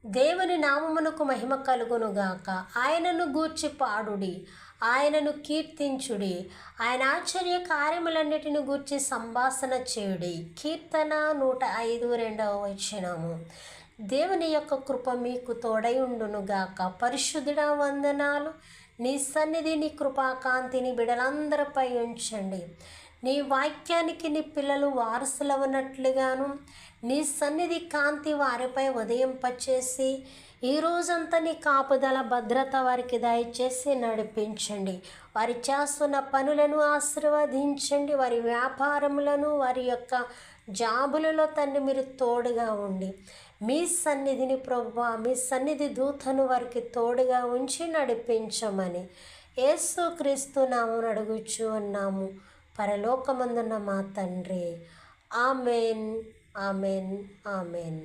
దేవుని నామమునకు మహిమ కలుగునుగాక. ఆయనను గూర్చి పాడుడి, ఆయనను కీర్తించుడి, ఆయన ఆశ్చర్య కార్యములన్నిటిని గూర్చి సంభాషణ చేయుడి. కీర్తన 105:2. దేవుని యొక్క కృప మీకు తోడై ఉండునుగాక. పరిశుద్ధుడా వందనాలు. నీ సన్నిధి, నీ కృపాకాంతిని బిడలందరిపై ఉంచండి. నీ వాక్యానికి నీ పిల్లలు వారసులవనట్లుగాను నీ సన్నిధి కాంతి వారిపై ఉదయింపచేసి ఈ రోజంతా నీ కాపుదల భద్రత వారికి దయచేసి నడిపించండి. వారి చేస్తున్న పనులను ఆశీర్వదించండి. వారి వ్యాపారములను, వారి యొక్క జాబులలో తండ్రి మీరు తోడుగా ఉండి మీ సన్నిధిని ప్రభువా, మీ సన్నిధి దూతను వారికి తోడుగా ఉంచి నడిపించమని యేసుక్రీస్తు నామమున అడుగుచూ ఉన్నాము పరలోకమందున్న మా తండ్రి. Amen, amen, amen.